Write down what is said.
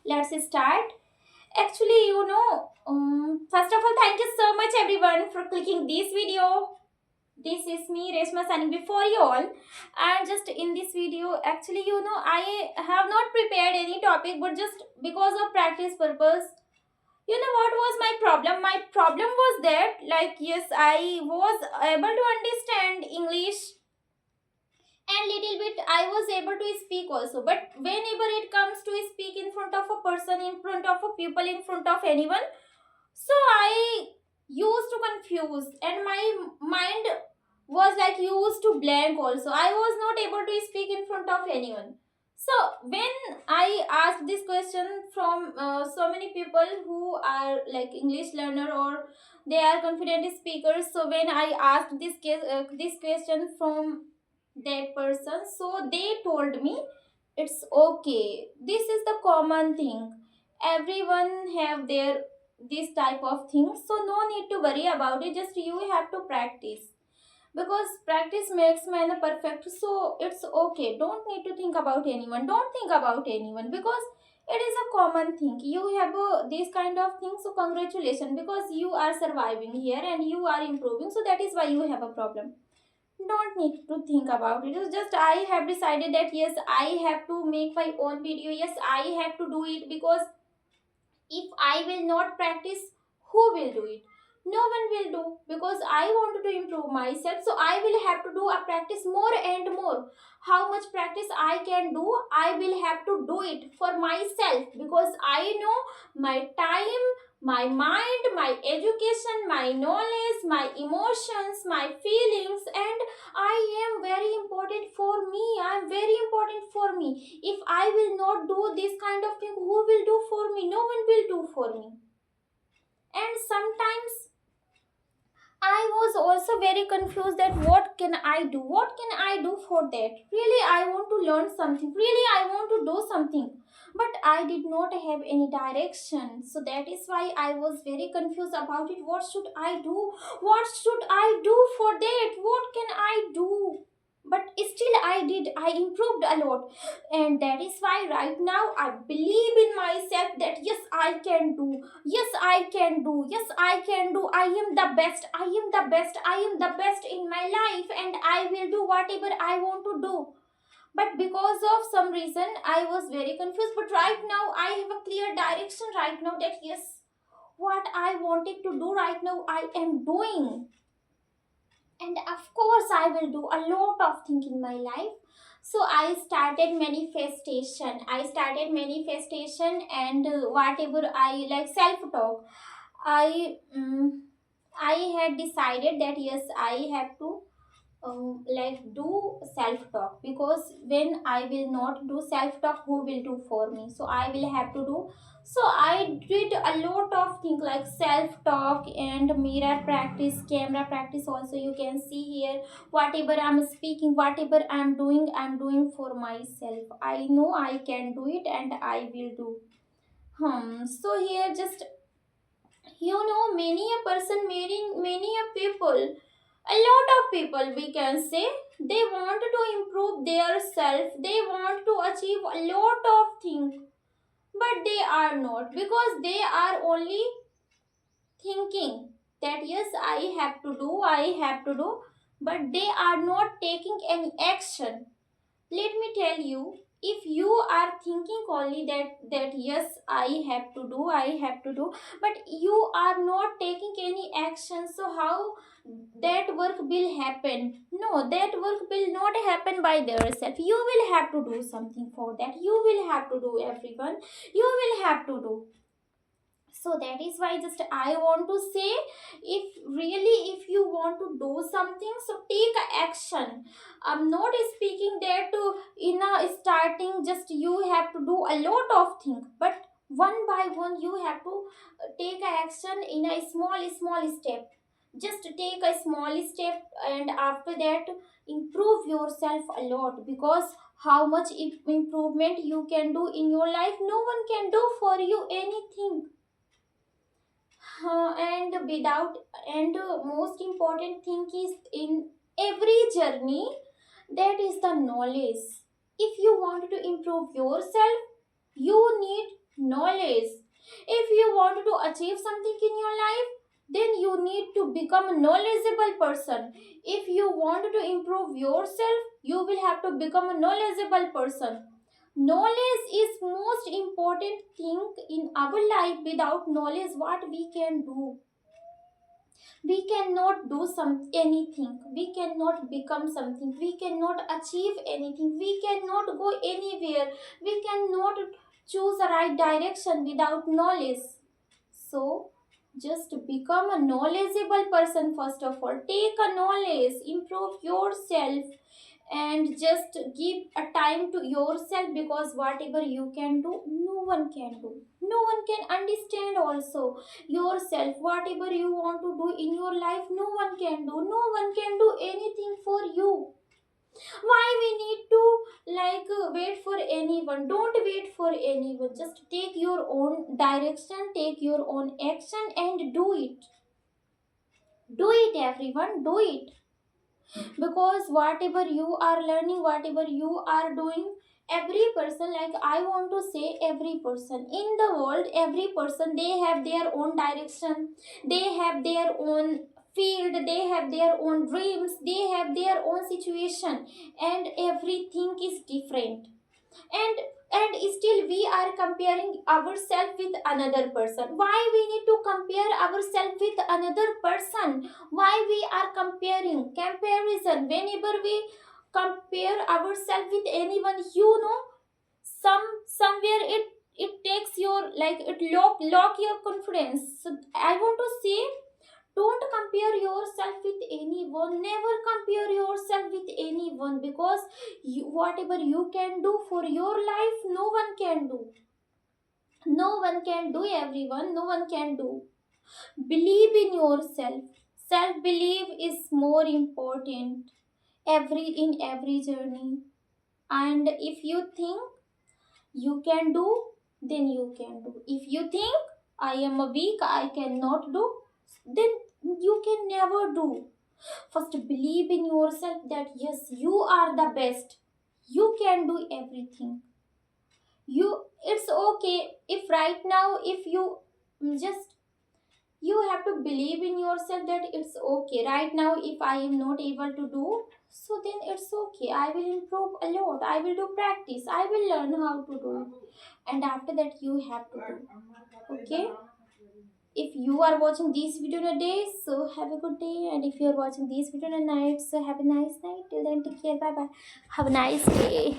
let's start. Actually, first of all, thank you so much everyone for clicking this video. This is me, Reshma, signing before you all. And just in this video, actually, I have not prepared any topic, but just because of practice purpose. You know what was my problem? My problem was that, like, yes, I was able to understand English and little bit I was able to speak also, but whenever it comes to speak in front of a person, in front of a people, in front of anyone, so I used to confuse and my mind was like used to blank also. I was not able to speak in front of anyone. So when I asked this question from so many people who are like English learner or they are confident speakers, so when I asked this question from that person, so they told me it's okay, this is the common thing, everyone have their this type of things, so no need to worry about it, just you have to practice, because practice makes man perfect, so it's okay, don't need to think about anyone, don't think about anyone, because it is a common thing, you have this kind of thing, so congratulations, because you are surviving here and you are improving, so that is why you have a problem, don't need to think about it. It's just I have decided that yes, I have to make my own video, yes, I have to do it, because if I will not practice, who will do it? No one will do, because I wanted to improve myself, so I will have to do a practice more and more. How much practice I can do, I will have to do it for myself, because I know my time, my mind, my education, my knowledge, my emotions, my feelings, and I am very important for me, I am very important for me. If I will not do this kind of thing, who will do for me? No one will do for me. And sometimes I was also very confused that what can I do, what can I do for that, really I want to learn something, really I want to do something, but I did not have any direction, so that is why I was very confused about it. What should I do, what should I do for that, what can I do? But still I improved a lot, and that is why right now I believe in myself that yes, I can do, yes, I can do, yes, I can do, I am the best, I am the best, I am the best in my life, and I will do whatever I want to do. But because of some reason I was very confused, but right now I have a clear direction right now, that yes, what I wanted to do right now I am doing. And of course I will do a lot of things in my life. So I started manifestation, and whatever I like self talk, I had decided that yes, I have to like do self talk, because when I will not do self talk, who will do for me? So I will have to do. So I did a lot of things like self talk and mirror practice, camera practice also, you can see here, whatever I'm speaking, whatever I'm doing for myself, I know I can do it and I will do. So here just, many a person, many a people, a lot of people, we can say, they want to improve their self, they want to achieve a lot of things, but they are not, because they are only thinking that yes, I have to do, I have to do, but they are not taking any action. Let me tell you, if you are thinking only that yes, I have to do, I have to do, but you are not taking any action, so how that work will happen? No, that work will not happen by yourself, you will have to do something for that, you will have to do, everyone, you will have to do. So that is why just I want to say, if really if you want to do something, so take a action. I'm not speaking there to in a starting just you have to do a lot of things, but one by one you have to take a action in a small step. Just take a small step, and after that improve yourself a lot, because how much improvement you can do in your life, no one can do for you anything. And without and most important thing is in every journey, that is the knowledge. If you want to improve yourself, you need knowledge. If you want to achieve something in your life, then you need to become a knowledgeable person. If you want to improve yourself, you will have to become a knowledgeable person. Knowledge is most important thing in our life. Without knowledge, what we can do? We cannot do some anything, we cannot become something, we cannot achieve anything, we cannot go anywhere, we cannot choose the right direction without knowledge. So just become a knowledgeable person. First of all, take a knowledge, improve yourself, and just give a time to yourself, because whatever you can do, no one can do, no one can understand also yourself. Whatever you want to do in your life, no one can do, no one can do anything for you. Why we need to wait for anyone? Don't wait for anyone, just take your own direction, take your own action and do it. Do it, everyone, do it. Because whatever you are learning, whatever you are doing, every person, I want to say, every person in the world, every person, they have their own direction, they have their own field, they have their own dreams, they have their own situation, and everything is different. And still we are comparing ourselves with another person. Why we need to compare ourselves with another person? Why we are comparing? Comparison, whenever we compare ourselves with anyone, somewhere it takes your, it lock your confidence. So I want to say, don't compare yourself with anyone, never compare yourself with anyone, because whatever you can do for your life, no one can do, no one can do, everyone, no one can do. Believe in yourself. Self belief is more important in every journey. And if you think you can do, then you can do. If you think I am a weak, I cannot do, then you can never do. First believe in yourself that yes, you are the best, you can do everything. It's okay if right now, if you just, you have to believe in yourself that it's okay right now, if I am not able to do, so then it's okay, I will improve a lot, I will do practice, I will learn how to do it, and after that you have to do. Okay, if you are watching this video in a day, so have a good day, and if you are watching this video in a night, so have a nice night. Till then, take care, bye bye, have a nice day.